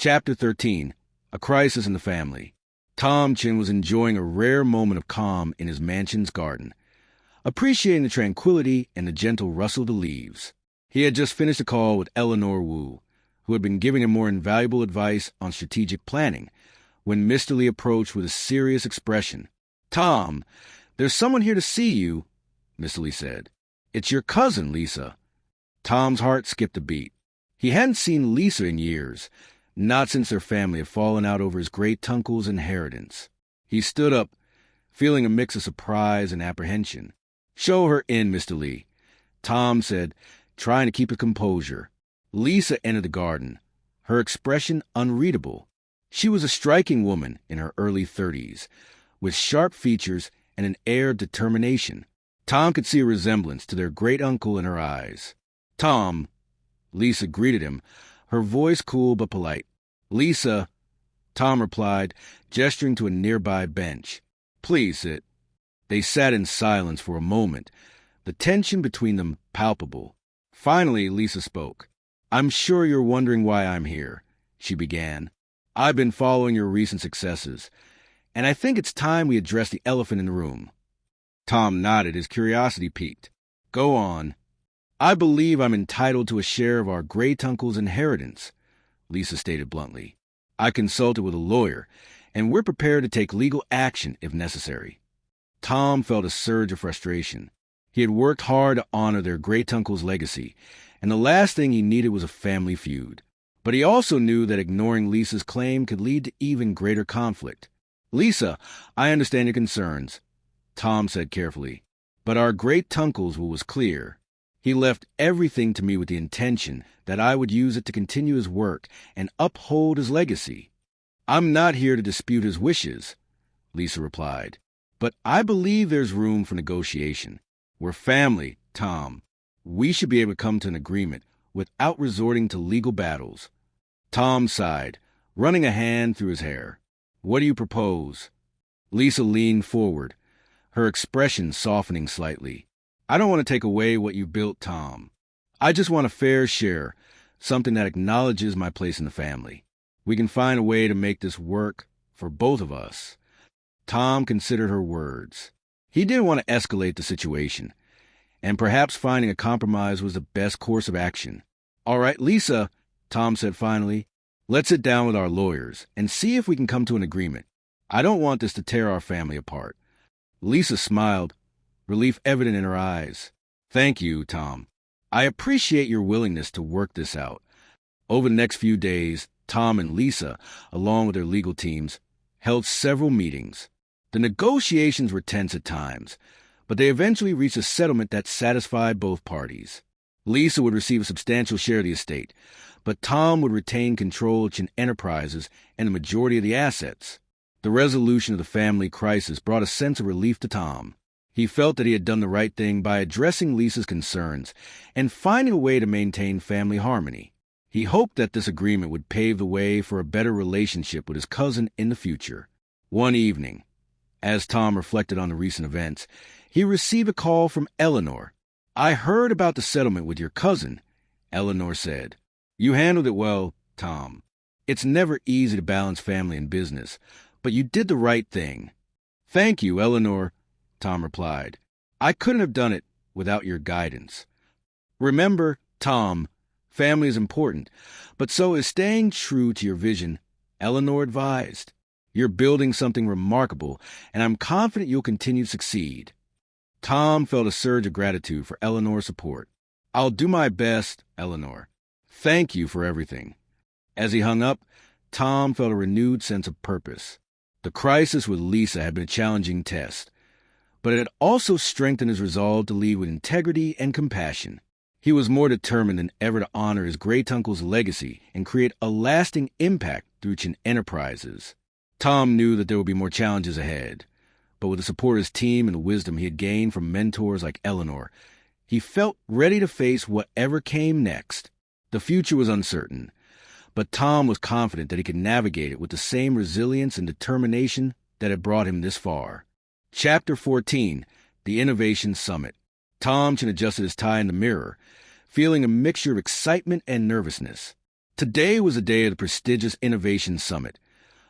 Chapter 13. A Crisis in the Family. Chen was enjoying a rare moment of calm in his mansion's garden, appreciating the tranquility and the gentle rustle of the leaves. He had just finished a call with Eleanor Wu, who had been giving him more invaluable advice on strategic planning, when Mr. Lee approached with a serious expression. "Tom, there's someone here to see you," Mr. Lee said. "It's your cousin, Lisa." Tom's heart skipped a beat. He hadn't seen Lisa in years, not since their family had fallen out over his great-uncle's inheritance. He stood up, feeling a mix of surprise and apprehension. "Show her in, Mr. Lee," Tom said, trying to keep his composure. Lisa entered the garden, her expression unreadable. She was a striking woman in her early 30s, with sharp features and an air of determination. Tom could see a resemblance to their great-uncle in her eyes. "Tom," Lisa greeted him, her voice cool but polite. "Lisa," Tom replied, gesturing to a nearby bench. "Please sit." They sat in silence for a moment, the tension between them palpable. Finally, Lisa spoke. "I'm sure you're wondering why I'm here," she began. "I've been following your recent successes, and I think it's time we address the elephant in the room." Tom nodded, his curiosity piqued. "Go on." "I believe I'm entitled to a share of our great-uncle's inheritance," Lisa stated bluntly. "I consulted with a lawyer, and we're prepared to take legal action if necessary." Tom felt a surge of frustration. He had worked hard to honor their great-uncle's legacy, and the last thing he needed was a family feud. But he also knew that ignoring Lisa's claim could lead to even greater conflict. "Lisa, I understand your concerns," Tom said carefully. "But our great-uncle's will was clear. He left everything to me with the intention that I would use it to continue his work and uphold his legacy." "I'm not here to dispute his wishes," Lisa replied. "But I believe there's room for negotiation. We're family, Tom. We should be able to come to an agreement without resorting to legal battles." Tom sighed, running a hand through his hair. "What do you propose?" Lisa leaned forward, her expression softening slightly. "I don't want to take away what you built, Tom. I just want a fair share, something that acknowledges my place in the family. We can find a way to make this work for both of us." Tom considered her words. He didn't want to escalate the situation, and perhaps finding a compromise was the best course of action. "All right, Lisa," Tom said finally, "let's sit down with our lawyers and see if we can come to an agreement. I don't want this to tear our family apart." Lisa smiled, relief evident in her eyes. "Thank you, Tom. I appreciate your willingness to work this out." Over the next few days, Tom and Lisa, along with their legal teams, held several meetings. The negotiations were tense at times, but they eventually reached a settlement that satisfied both parties. Lisa would receive a substantial share of the estate, but Tom would retain control of Chen Enterprises and the majority of the assets. The resolution of the family crisis brought a sense of relief to Tom. He felt that he had done the right thing by addressing Lisa's concerns and finding a way to maintain family harmony. He hoped that this agreement would pave the way for a better relationship with his cousin in the future. One evening, as Tom reflected on the recent events, he received a call from Eleanor. "I heard about the settlement with your cousin," Eleanor said. "You handled it well, Tom. It's never easy to balance family and business, but you did the right thing." "Thank you, Eleanor," Tom replied. "I couldn't have done it without your guidance." "Remember, Tom, family is important, but so is staying true to your vision," Eleanor advised. "You're building something remarkable, and I'm confident you'll continue to succeed." Tom felt a surge of gratitude for Eleanor's support. "I'll do my best, Eleanor. Thank you for everything." As he hung up, Tom felt a renewed sense of purpose. The crisis with Lisa had been a challenging test, but it had also strengthened his resolve to lead with integrity and compassion. He was more determined than ever to honor his great-uncle's legacy and create a lasting impact through Chen Enterprises. Tom knew that there would be more challenges ahead, but with the support of his team and the wisdom he had gained from mentors like Eleanor, he felt ready to face whatever came next. The future was uncertain, but Tom was confident that he could navigate it with the same resilience and determination that had brought him this far. Chapter 14. The Innovation Summit. Tom Chen adjusted his tie in the mirror, feeling a mixture of excitement and nervousness. Today was the day of the prestigious Innovation Summit,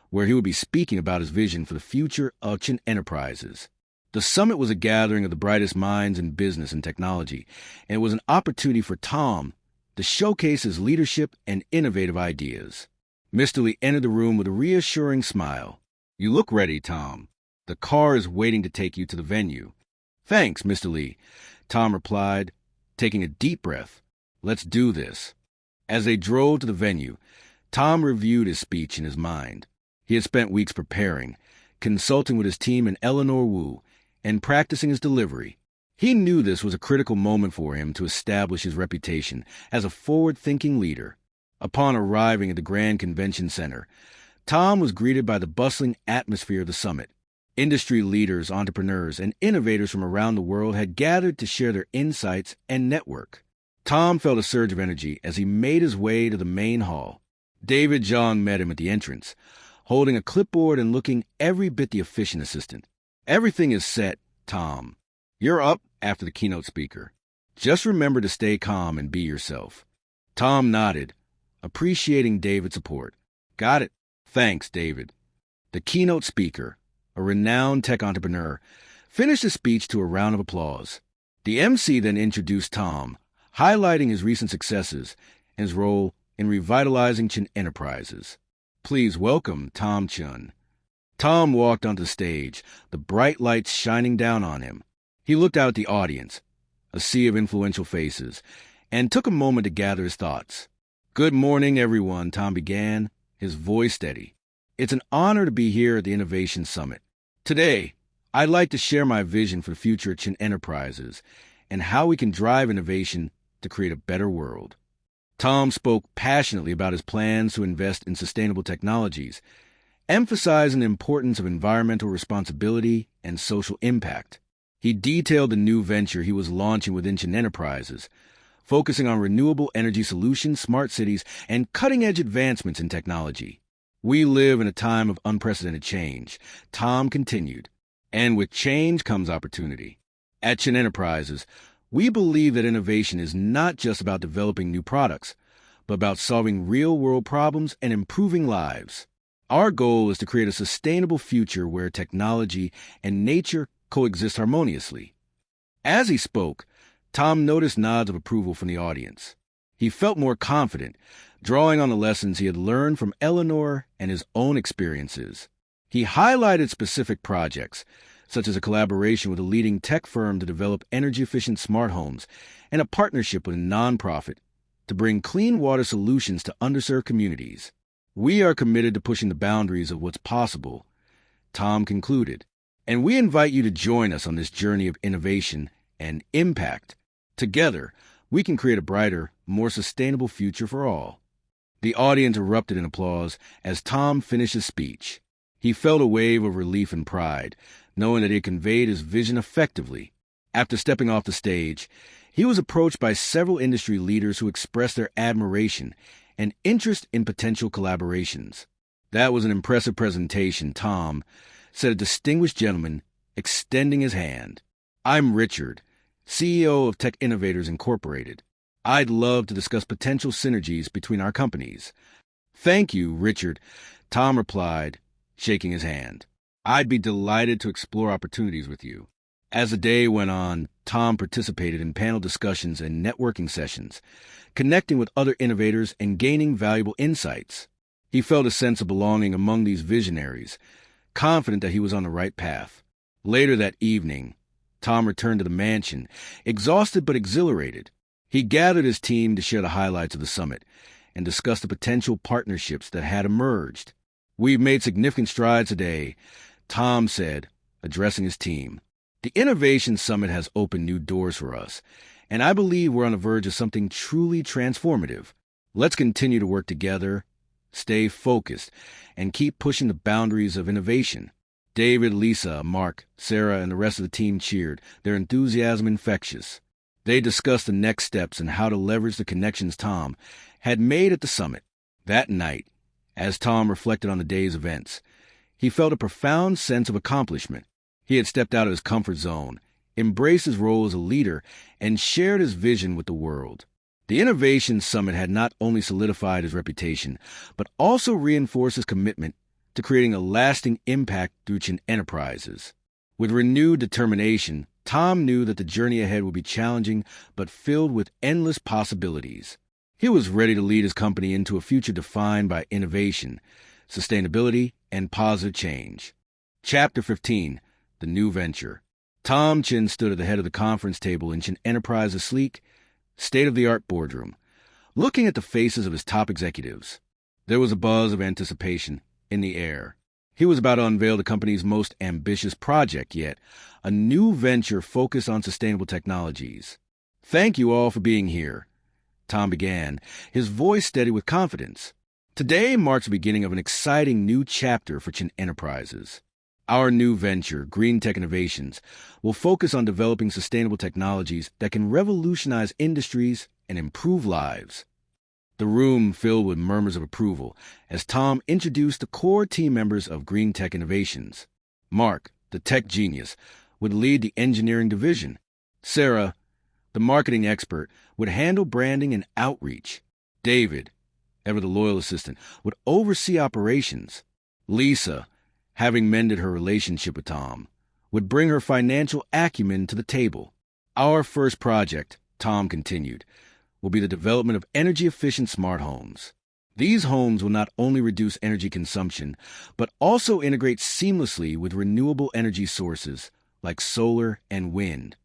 where he would be speaking about his vision for the future of Chen Enterprises. The summit was a gathering of the brightest minds in business and technology, and it was an opportunity for Tom to showcase his leadership and innovative ideas. Mr. Lee entered the room with a reassuring smile. "You look ready, Tom. The car is waiting to take you to the venue." "Thanks, Mr. Lee," Tom replied, taking a deep breath. "Let's do this." As they drove to the venue, Tom reviewed his speech in his mind. He had spent weeks preparing, consulting with his team in Eleanor Wu, and practicing his delivery. He knew this was a critical moment for him to establish his reputation as a forward-thinking leader. Upon arriving at the Grand Convention Center, Tom was greeted by the bustling atmosphere of the summit. Industry leaders, entrepreneurs, and innovators from around the world had gathered to share their insights and network. Tom felt a surge of energy as he made his way to the main hall. David Zhang met him at the entrance, holding a clipboard and looking every bit the efficient assistant. "Everything is set, Tom. You're up after the keynote speaker. Just remember to stay calm and be yourself." Tom nodded, appreciating David's support. "Got it. Thanks, David." The keynote speaker, a renowned tech entrepreneur, finished his speech to a round of applause. The MC then introduced Tom, highlighting his recent successes and his role in revitalizing Chen Enterprises. "Please welcome Tom Chen." Tom walked onto the stage, the bright lights shining down on him. He looked out at the audience, a sea of influential faces, and took a moment to gather his thoughts. "Good morning, everyone," Tom began, his voice steady. "It's an honor to be here at the Innovation Summit. Today, I'd like to share my vision for the future of Chen Enterprises and how we can drive innovation to create a better world." Tom spoke passionately about his plans to invest in sustainable technologies, emphasizing the importance of environmental responsibility and social impact. He detailed the new venture he was launching within Chen Enterprises, focusing on renewable energy solutions, smart cities, and cutting-edge advancements in technology. "We live in a time of unprecedented change," Tom continued, "and with change comes opportunity. At Chen Enterprises, we believe that innovation is not just about developing new products, but about solving real-world problems and improving lives. Our goal is to create a sustainable future where technology and nature coexist harmoniously." As he spoke, Tom noticed nods of approval from the audience. He felt more confident, drawing on the lessons he had learned from Eleanor and his own experiences. He highlighted specific projects, such as a collaboration with a leading tech firm to develop energy-efficient smart homes and a partnership with a nonprofit to bring clean water solutions to underserved communities. "We are committed to pushing the boundaries of what's possible," Tom concluded, "and we invite you to join us on this journey of innovation and impact. Together, we can create a brighter, more sustainable future for all." The audience erupted in applause as Tom finished his speech. He felt a wave of relief and pride, knowing that he had conveyed his vision effectively. After stepping off the stage, he was approached by several industry leaders who expressed their admiration and interest in potential collaborations. "That was an impressive presentation, Tom," said a distinguished gentleman, extending his hand. "I'm Richard, CEO of Tech Innovators Incorporated. I'd love to discuss potential synergies between our companies." "Thank you, Richard," Tom replied, shaking his hand. "I'd be delighted to explore opportunities with you." As the day went on, Tom participated in panel discussions and networking sessions, connecting with other innovators and gaining valuable insights. He felt a sense of belonging among these visionaries, confident that he was on the right path. Later that evening, Tom returned to the mansion, exhausted but exhilarated. He gathered his team to share the highlights of the summit and discuss the potential partnerships that had emerged. "We've made significant strides today," Tom said, addressing his team. "The Innovation Summit has opened new doors for us, and I believe we're on the verge of something truly transformative. Let's continue to work together, stay focused, and keep pushing the boundaries of innovation." David, Lisa, Mark, Sarah, and the rest of the team cheered, their enthusiasm infectious. They discussed the next steps and how to leverage the connections Tom had made at the summit. That night, as Tom reflected on the day's events, he felt a profound sense of accomplishment. He had stepped out of his comfort zone, embraced his role as a leader, and shared his vision with the world. The Innovation Summit had not only solidified his reputation, but also reinforced his commitment to creating a lasting impact through Chen Enterprises. With renewed determination, Tom knew that the journey ahead would be challenging but filled with endless possibilities. He was ready to lead his company into a future defined by innovation, sustainability, and positive change. Chapter 15, The New Venture. Tom Chen stood at the head of the conference table in Chen Enterprises' sleek, state-of-the-art boardroom, looking at the faces of his top executives. There was a buzz of anticipation in the air. He was about to unveil the company's most ambitious project yet, a new venture focused on sustainable technologies. "Thank you all for being here," Tom began, his voice steady with confidence. "Today marks the beginning of an exciting new chapter for Chen Enterprises. Our new venture, Green Tech Innovations, will focus on developing sustainable technologies that can revolutionize industries and improve lives." The room filled with murmurs of approval as Tom introduced the core team members of Green Tech Innovations. Mark, the tech genius, would lead the engineering division. Sarah, the marketing expert, would handle branding and outreach. David, ever the loyal assistant, would oversee operations. Lisa, having mended her relationship with Tom, would bring her financial acumen to the table. "Our first project," Tom continued, "will be the development of energy-efficient smart homes. These homes will not only reduce energy consumption, but also integrate seamlessly with renewable energy sources like solar and wind."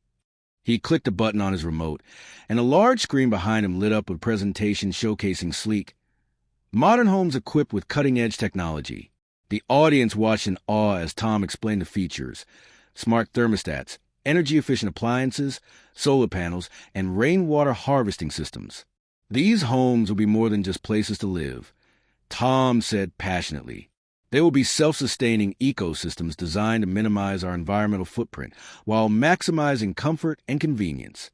He clicked a button on his remote, and a large screen behind him lit up with a presentation showcasing sleek, modern homes equipped with cutting-edge technology. The audience watched in awe as Tom explained the features: smart thermostats, energy-efficient appliances, solar panels, and rainwater harvesting systems. "These homes will be more than just places to live," Tom said passionately. "They will be self-sustaining ecosystems designed to minimize our environmental footprint while maximizing comfort and convenience."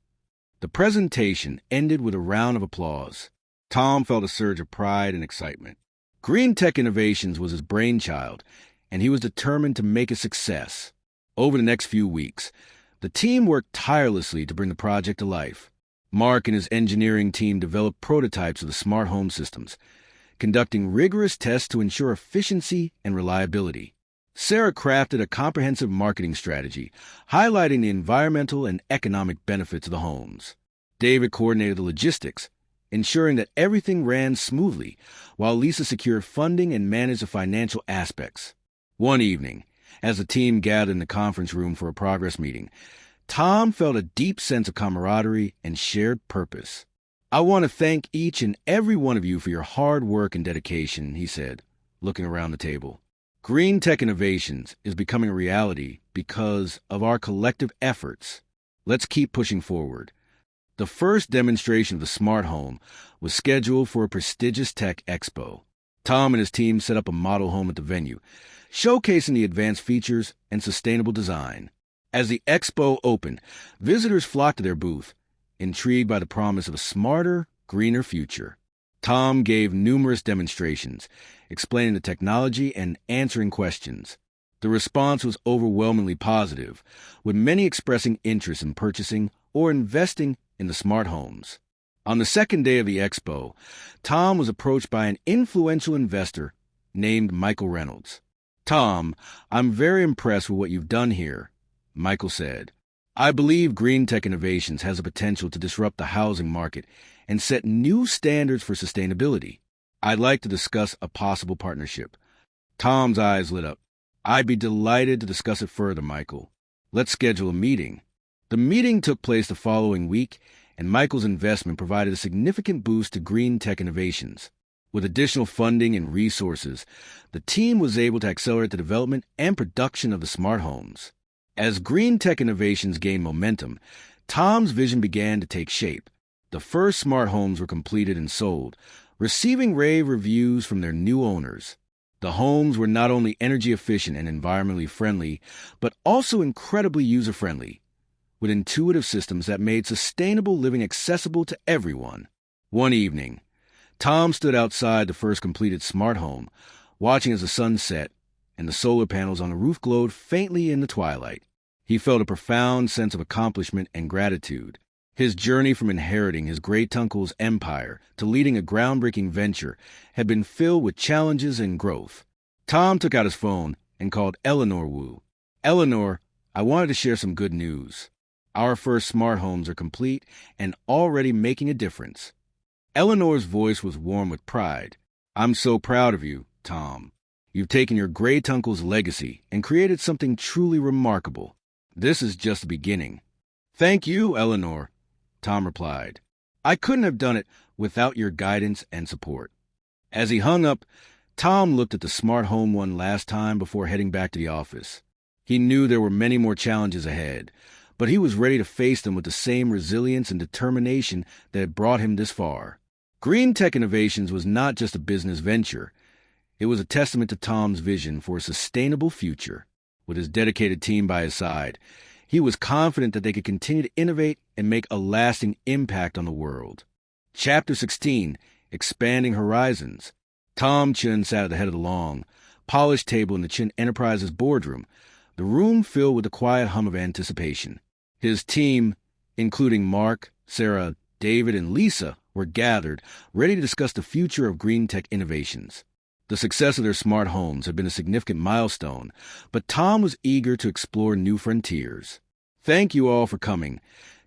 The presentation ended with a round of applause. Tom felt a surge of pride and excitement. Green Tech Innovations was his brainchild, and he was determined to make a success. Over the next few weeks, the team worked tirelessly to bring the project to life. Mark and his engineering team developed prototypes of the smart home systems, conducting rigorous tests to ensure efficiency and reliability. Sarah crafted a comprehensive marketing strategy, highlighting the environmental and economic benefits of the homes. David coordinated the logistics, ensuring that everything ran smoothly, while Lisa secured funding and managed the financial aspects. One evening, as the team gathered in the conference room for a progress meeting, Tom felt a deep sense of camaraderie and shared purpose. "I want to thank each and every one of you for your hard work and dedication," he said, looking around the table. "Green Tech Innovations is becoming a reality because of our collective efforts. Let's keep pushing forward." The first demonstration of the smart home was scheduled for a prestigious tech expo. Tom and his team set up a model home at the venue, showcasing the advanced features and sustainable design. As the expo opened, visitors flocked to their booth, intrigued by the promise of a smarter, greener future. Tom gave numerous demonstrations, explaining the technology and answering questions. The response was overwhelmingly positive, with many expressing interest in purchasing or investing in the smart homes. On the second day of the expo, Tom was approached by an influential investor named Michael Reynolds. "Tom, I'm very impressed with what you've done here," Michael said. "I believe Green Tech Innovations has the potential to disrupt the housing market and set new standards for sustainability. I'd like to discuss a possible partnership." Tom's eyes lit up. "I'd be delighted to discuss it further, Michael. Let's schedule a meeting." The meeting took place the following week, and Michael's investment provided a significant boost to Green Tech Innovations. With additional funding and resources, the team was able to accelerate the development and production of the smart homes. As Green Tech Innovations gained momentum, Tom's vision began to take shape. The first smart homes were completed and sold, receiving rave reviews from their new owners. The homes were not only energy efficient and environmentally friendly, but also incredibly user-friendly, with intuitive systems that made sustainable living accessible to everyone. One evening, Tom stood outside the first completed smart home, watching as the sun set and the solar panels on the roof glowed faintly in the twilight. He felt a profound sense of accomplishment and gratitude. His journey from inheriting his great-uncle's empire to leading a groundbreaking venture had been filled with challenges and growth. Tom took out his phone and called Eleanor Wu. "Eleanor, I wanted to share some good news. Our first smart homes are complete and already making a difference." Eleanor's voice was warm with pride. "I'm so proud of you, Tom. You've taken your great-uncle's legacy and created something truly remarkable. This is just the beginning." "Thank you, Eleanor," Tom replied. "I couldn't have done it without your guidance and support." As he hung up, Tom looked at the smart home one last time before heading back to the office. He knew there were many more challenges ahead, but he was ready to face them with the same resilience and determination that had brought him this far. Green Tech Innovations was not just a business venture. It was a testament to Tom's vision for a sustainable future. With his dedicated team by his side, he was confident that they could continue to innovate and make a lasting impact on the world. Chapter 16, Expanding Horizons. Tom Chen sat at the head of the long, polished table in the Chen Enterprises boardroom, the room filled with the quiet hum of anticipation. His team, including Mark, Sarah, David, and Lisa, were gathered, ready to discuss the future of green tech innovations. The success of their smart homes had been a significant milestone, but Tom was eager to explore new frontiers. "Thank you all for coming,"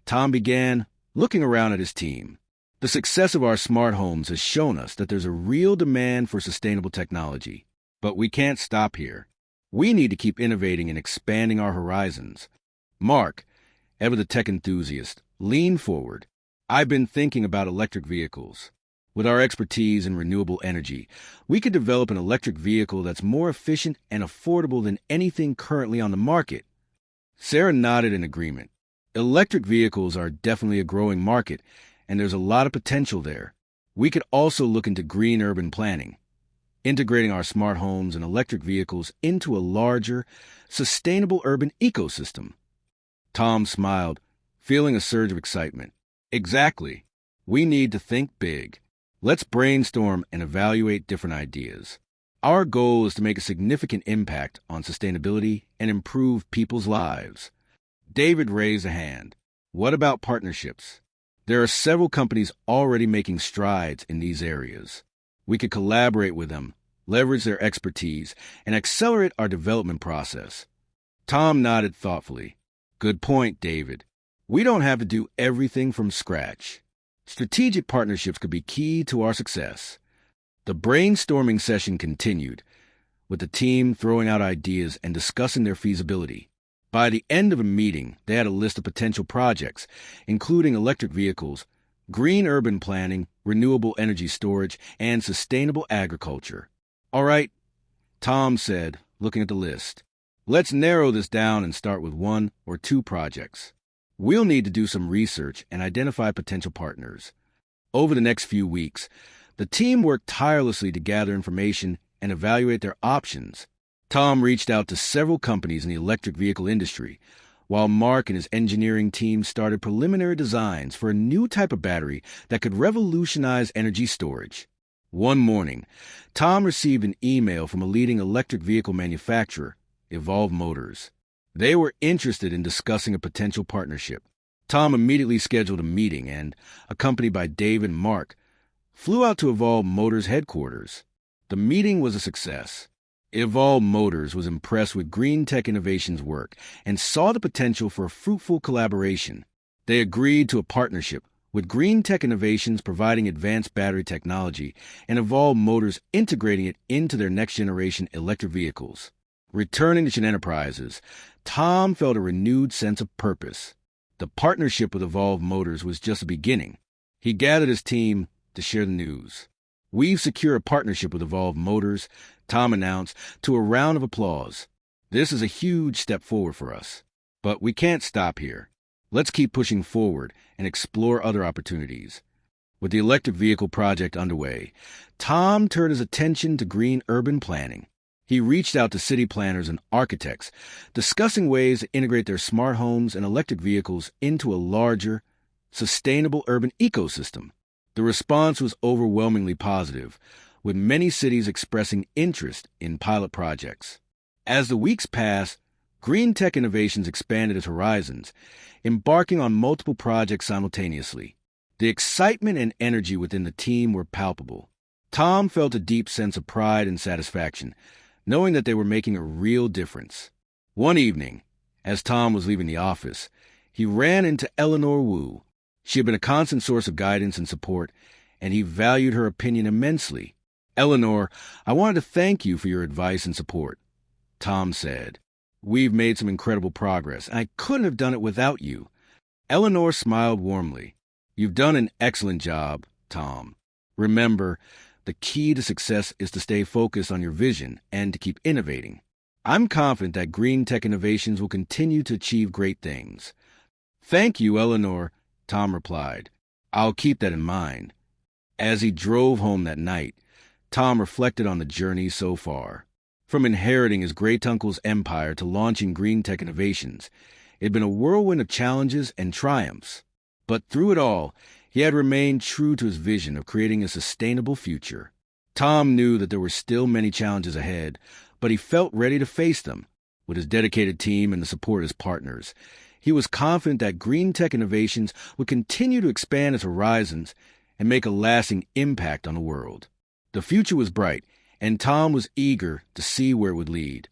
Tom began, looking around at his team. "The success of our smart homes has shown us that there's a real demand for sustainable technology. But we can't stop here. We need to keep innovating and expanding our horizons." Mark, ever the tech enthusiast, leaned forward. "I've been thinking about electric vehicles. With our expertise in renewable energy, we could develop an electric vehicle that's more efficient and affordable than anything currently on the market." Sarah nodded in agreement. "Electric vehicles are definitely a growing market, and there's a lot of potential there. We could also look into green urban planning, integrating our smart homes and electric vehicles into a larger, sustainable urban ecosystem." Tom smiled, feeling a surge of excitement. "Exactly. We need to think big. Let's brainstorm and evaluate different ideas. Our goal is to make a significant impact on sustainability and improve people's lives." David raised a hand. "What about partnerships? There are several companies already making strides in these areas. We could collaborate with them, leverage their expertise, and accelerate our development process." Tom nodded thoughtfully. "Good point, David. We don't have to do everything from scratch. Strategic partnerships could be key to our success." The brainstorming session continued, with the team throwing out ideas and discussing their feasibility. By the end of the meeting, they had a list of potential projects, including electric vehicles, green urban planning, renewable energy storage, and sustainable agriculture. "All right," Tom said, looking at the list. "Let's narrow this down and start with 1 or 2 projects. We'll need to do some research and identify potential partners." Over the next few weeks, the team worked tirelessly to gather information and evaluate their options. Tom reached out to several companies in the electric vehicle industry, while Mark and his engineering team started preliminary designs for a new type of battery that could revolutionize energy storage. One morning, Tom received an email from a leading electric vehicle manufacturer, Evolve Motors. They were interested in discussing a potential partnership. Tom immediately scheduled a meeting and, accompanied by David and Mark, flew out to Evolve Motors' headquarters. The meeting was a success. Evolve Motors was impressed with Green Tech Innovations' work and saw the potential for a fruitful collaboration. They agreed to a partnership, with Green Tech Innovations providing advanced battery technology and Evolve Motors integrating it into their next-generation electric vehicles. Returning to Chen Enterprises, Tom felt a renewed sense of purpose. The partnership with Evolve Motors was just the beginning. He gathered his team to share the news. "We've secured a partnership with Evolve Motors," Tom announced, to a round of applause. "This is a huge step forward for us. But we can't stop here. Let's keep pushing forward and explore other opportunities." With the electric vehicle project underway, Tom turned his attention to green urban planning. He reached out to city planners and architects, discussing ways to integrate their smart homes and electric vehicles into a larger, sustainable urban ecosystem. The response was overwhelmingly positive, with many cities expressing interest in pilot projects. As the weeks passed, Green Tech Innovations expanded its horizons, embarking on multiple projects simultaneously. The excitement and energy within the team were palpable. Tom felt a deep sense of pride and satisfaction, knowing that they were making a real difference. One evening, as Tom was leaving the office, he ran into Eleanor Wu. She had been a constant source of guidance and support, and he valued her opinion immensely. "Eleanor, I wanted to thank you for your advice and support," Tom said. "We've made some incredible progress, and I couldn't have done it without you." Eleanor smiled warmly. "You've done an excellent job, Tom. Remember, the key to success is to stay focused on your vision and to keep innovating. I'm confident that Green Tech Innovations will continue to achieve great things." "Thank you, Eleanor," Tom replied. "I'll keep that in mind." As he drove home that night, Tom reflected on the journey so far. From inheriting his great-uncle's empire to launching Green Tech Innovations, it had been a whirlwind of challenges and triumphs. But through it all, he had remained true to his vision of creating a sustainable future. Tom knew that there were still many challenges ahead, but he felt ready to face them. With his dedicated team and the support of his partners, he was confident that Green Tech Innovations would continue to expand its horizons and make a lasting impact on the world. The future was bright, and Tom was eager to see where it would lead.